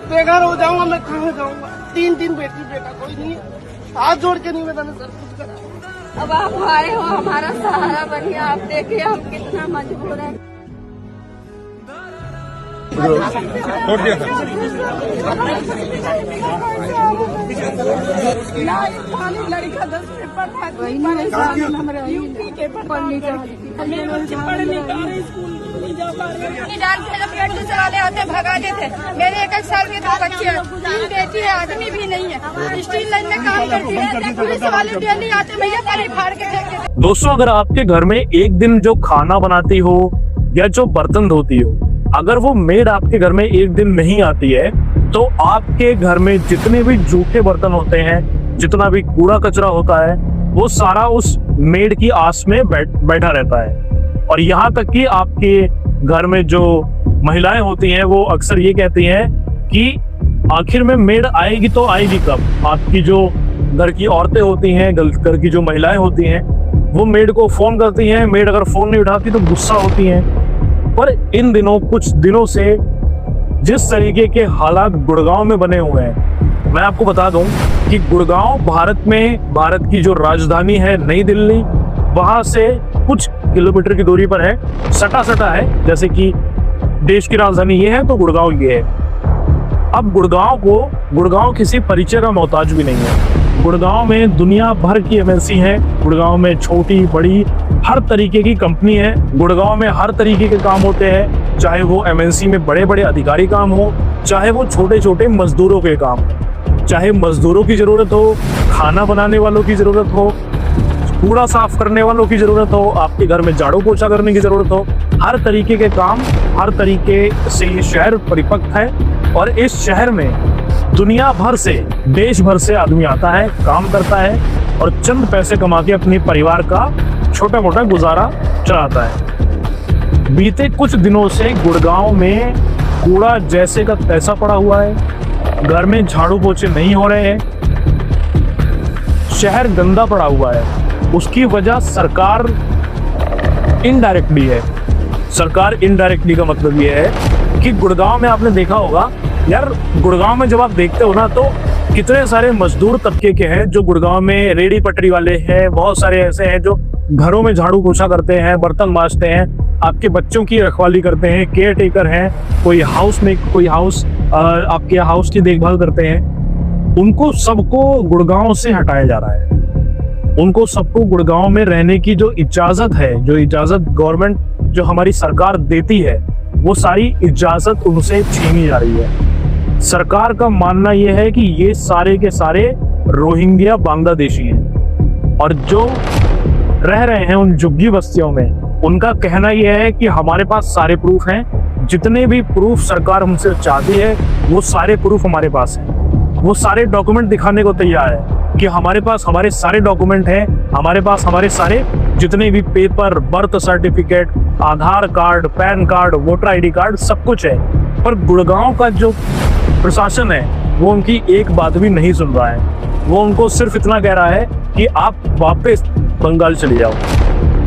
बेघर हो जाऊंगा, मैं कहाँ जाऊंगा? तीन बेटी बेटा कोई नहीं है, हाथ जोड़ के नहीं मैंने सब कुछ करा। अब आप आए हो, हमारा सहारा बनिए। आप देखिए हम कितना मजबूर हैं। लड़का 10 पेपर यूपी के पढ़ने का चलाने आते भगा देते। मेरे 1 साल के 2 बच्चे हैं, 3 बेटी है, आदमी भी नहीं है, स्टील लाइन में काम करती है। पुलिस वाले डेली आते भैया परी फाड़ के देख देते। दोस्तों, अगर आपके घर में एक दिन जो खाना बनाती हो या जो बर्तन धोती हो, अगर वो मेड आपके घर में एक दिन नहीं आती है तो आपके घर में जितने भी जूठे बर्तन होते हैं, जितना भी कूड़ा कचरा होता है, वो सारा उस मेड की आस में बैठा रहता है। और यहाँ तक कि आपके घर में जो महिलाएं होती हैं वो अक्सर ये कहती हैं कि आखिर में मेड आएगी तो आएगी कब। आपकी जो घर की औरतें होती हैं, घर की जो महिलाएं होती हैं, वो मेड को फोन करती हैं। मेड अगर फोन नहीं उठाती तो गुस्सा होती हैं। पर इन दिनों, कुछ दिनों से जिस तरीके के हालात गुड़गांव में बने हुए हैं, मैं आपको बता दूं कि गुड़गांव भारत की जो राजधानी है नई दिल्ली, वहां से कुछ किलोमीटर की दूरी पर है, सटा है। जैसे कि देश की राजधानी ये है तो गुड़गांव ये है। अब गुड़गांव किसी परिचय का मोहताज भी नहीं है। गुड़गांव में दुनिया भर की एमएनसी है, गुड़गांव में छोटी बड़ी हर तरीके की कंपनी है, गुड़गांव में हर तरीके के काम होते हैं, चाहे वो एमएनसी में बड़े बड़े अधिकारी काम हो, चाहे वो छोटे छोटे मजदूरों के काम, चाहे मजदूरों की जरूरत हो, खाना बनाने वालों की जरूरत हो, कूड़ा साफ करने वालों की जरूरत हो, आपके घर में झाड़ू पोछा करने की जरूरत हो, हर तरीके के काम, हर तरीके से ये शहर परिपक्व है। और इस शहर में दुनिया भर से, देश भर से आदमी आता है, काम करता है और चंद पैसे कमा के अपने परिवार का छोटा मोटा गुजारा चलाता है। बीते कुछ दिनों से गुड़गांव में कूड़ा जैसे का तैसा पड़ा हुआ है, घर में झाड़ू पोछे नहीं हो रहे हैं, शहर गंदा पड़ा हुआ है। उसकी वजह सरकार इनडायरेक्टली है। सरकार इनडायरेक्टली का मतलब ये है कि गुड़गांव में आपने देखा होगा यार, गुड़गांव में जब आप देखते हो ना तो कितने सारे मजदूर तबके के हैं जो गुड़गांव में रेडी पटरी वाले हैं, बहुत सारे ऐसे हैं जो घरों में झाड़ू पोछा करते हैं, बर्तन मांजते हैं, आपके बच्चों की रखवाली करते हैं, केयर टेकर हैं, कोई आपके हाउस की देखभाल करते हैं। उनको सबको गुड़गांव से हटाया जा रहा है। उनको सबको गुड़गांव में रहने की जो इजाजत है, जो इजाजत गवर्नमेंट, जो हमारी सरकार देती है, वो सारी इजाजत उनसे छीनी जा रही है। सरकार का मानना यह है कि ये सारे के सारे रोहिंग्या बांग्लादेशी हैं और जो रह रहे हैं उन झुग्गी बस्तियों में, उनका कहना यह है कि हमारे पास सारे प्रूफ हैं, जितने भी प्रूफ सरकार हमसे चाहती है वो सारे प्रूफ हमारे पास हैं। वो सारे डॉक्यूमेंट दिखाने को तैयार है कि हमारे पास हमारे सारे डॉक्यूमेंट हैं, हमारे पास हमारे सारे जितने भी paper, birth certificate, Aadhaar card, PAN card, voter ID card, सब कुछ है। पर गुड़गांव का जो प्रशासन है वो उनकी एक बात भी नहीं सुन रहा है। वो उनको सिर्फ इतना कह रहा है कि आप वापस बंगाल चले जाओ।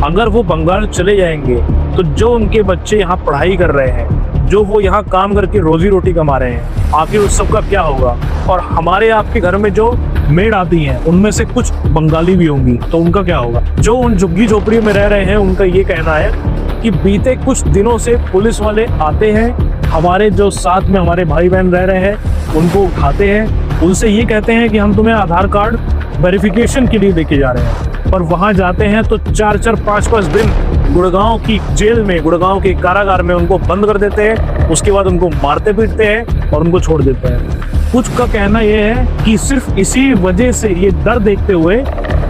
अगर वो बंगाल चले जाएंगे तो जो उनके बच्चे यहाँ पढ़ाई कर रहे हैं, जो वो यहाँ काम करके रोजी रोटी कमा रहे हैं, आखिर उस सब का क्या होगा। और हमारे आपके घर में जो मेड आती हैं उनमें से कुछ बंगाली भी होंगी, तो उनका क्या होगा। जो उन झुग्गी झोपड़ियों में रह रहे हैं उनका ये कहना है कि बीते कुछ दिनों से पुलिस वाले आते हैं, हमारे जो साथ में हमारे भाई बहन रह रहे हैं उनको उठाते हैं, उनसे ये कहते हैं कि हम तुम्हें आधार कार्ड वेरिफिकेशन के लिए लेके जा रहे हैं। पर वहाँ जाते हैं तो 4-4, 5-5 दिन गुड़गांव की जेल में, गुड़गांव के कारागार में उनको बंद कर देते हैं। उसके बाद उनको मारते पीटते हैं और उनको छोड़ देते हैं। कुछ का कहना यह है कि सिर्फ इसी वजह से, ये डर देखते हुए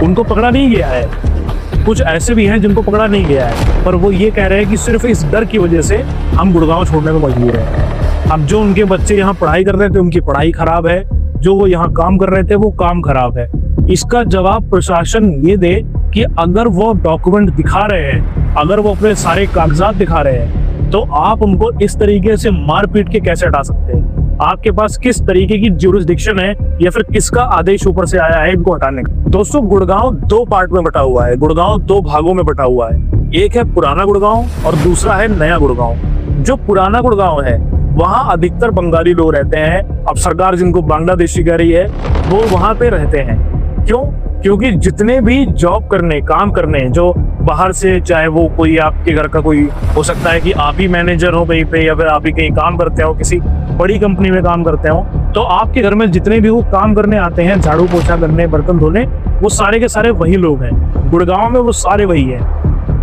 उनको पकड़ा नहीं गया है। कुछ ऐसे भी हैं जिनको पकड़ा नहीं गया है, पर वो ये कह रहे हैं कि सिर्फ इस डर की वजह से हम गुड़गांव छोड़ने को मजबूर हैं। अब जो उनके बच्चे यहाँ पढ़ाई कर रहे थे उनकी पढ़ाई खराब है, जो वो यहाँ काम कर रहे थे वो काम खराब है। इसका जवाब प्रशासन ये दे कि अगर वो डॉक्यूमेंट दिखा रहे हैं, अगर वो अपने सारे कागजात दिखा रहे हैं, तो आप उनको इस तरीके से मार पीट के कैसे हटा सकते हैं। आपके पास किस तरीके की ज्यूरिसडिक्शन है या फिर किसका आदेश ऊपर से आया है इनको हटाने का। दोस्तों, गुड़गांव 2 पार्ट में बटा हुआ है, गुड़गांव 2 भागों में बटा हुआ है। एक है पुराना गुड़गांव और दूसरा है नया गुड़गांव। जो पुराना गुड़गांव है वहाँ अधिकतर बंगाली लोग रहते हैं। अब सरकार जिनको बांग्लादेशी कह रही है वो वहाँ पे रहते हैं। क्यों? क्योंकि जितने भी जॉब करने, काम करने जो बाहर से, चाहे वो कोई आपके घर का कोई हो सकता है कि आप ही मैनेजर हो कहीं पे, या फिर आप ही कहीं काम करते हो, किसी बड़ी कंपनी में काम करते हो, तो आपके घर में जितने भी वो काम करने आते हैं, झाड़ू पोछा करने, बर्तन धोने, वो सारे के सारे वही लोग हैं। गुड़गांव में वो सारे वही हैं।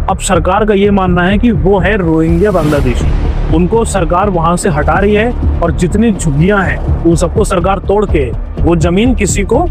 अब सरकार का ये मानना है कि वो है रोहिंग्या बांग्लादेशी, उनको सरकार वहां से हटा रही है और जितनी झुग्गियां हैं उन सबको सरकार तोड़ के वो जमीन किसी को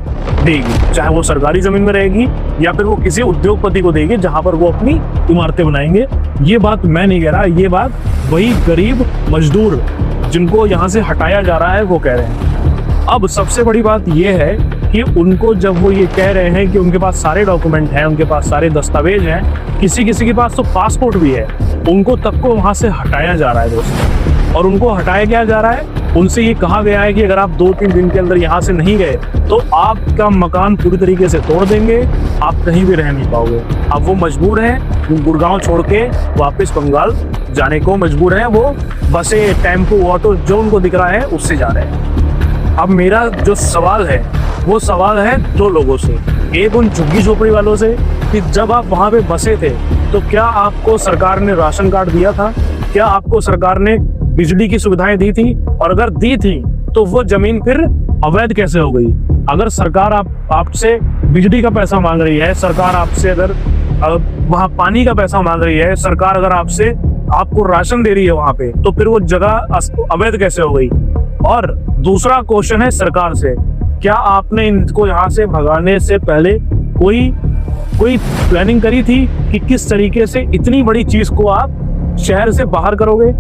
देगी, चाहे वो सरकारी जमीन में रहेगी या फिर वो किसी उद्योगपति को देगी जहां पर वो अपनी इमारतें बनाएंगे। ये बात मैं नहीं कह रहा, ये बात वही गरीब मजदूर जिनको यहाँ से हटाया जा रहा है वो कह रहे हैं। अब सबसे बड़ी बात ये है कि उनको जब वो ये कह रहे हैं कि उनके पास सारे डॉक्यूमेंट हैं, उनके पास सारे दस्तावेज हैं, किसी किसी के पास तो पासपोर्ट भी है, उनको तब को वहां से हटाया जा रहा है दोस्तों। और उनको हटाया क्या जा रहा है? उनसे ये कहा गया है कि अगर आप 2-3 दिन के अंदर यहाँ से नहीं गए तो आपका मकान पूरी तरीके से तोड़ देंगे, आप कहीं भी रह नहीं पाओगे। अब वो मजबूर हैं गुड़गांव छोड़ के वापस बंगाल जाने को मजबूर हैं। वो बसें, टेम्पो, ऑटो जो उनको दिख रहा है उससे जा रहे हैं। अब मेरा जो सवाल है वो सवाल है 2 लोगों से। एक उन झुग्गी झोपड़ी वालों से कि जब आप वहां पे बसे थे तो क्या आपको सरकार ने राशन कार्ड दिया था? क्या आपको सरकार ने बिजली की सुविधाएं दी थी? और अगर दी थी तो वो जमीन फिर अवैध कैसे हो गई? अगर सरकार आपसे बिजली का पैसा मांग रही है, सरकार आपसे अगर वहाँ पानी का पैसा मांग रही है, सरकार अगर आपको राशन दे रही है वहां पे, तो फिर वो जगह अवैध कैसे हो गई? और दूसरा क्वेश्चन है सरकार से, क्या आपने इनको यहाँ से भगाने से पहले कोई प्लानिंग करी थी कि किस तरीके से इतनी बड़ी चीज को आप शहर से बाहर करोगे?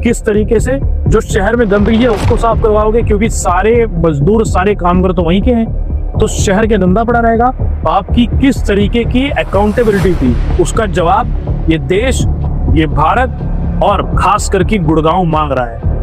किस तरीके से जो शहर में गंदगी है उसको साफ करवाओगे? क्योंकि सारे मजदूर, सारे कामगार तो वहीं के हैं, तो शहर के गंदा पड़ा रहेगा। आपकी किस तरीके की अकाउंटेबिलिटी थी? उसका जवाब ये देश, ये भारत और खास करके गुड़गांव मांग रहा है।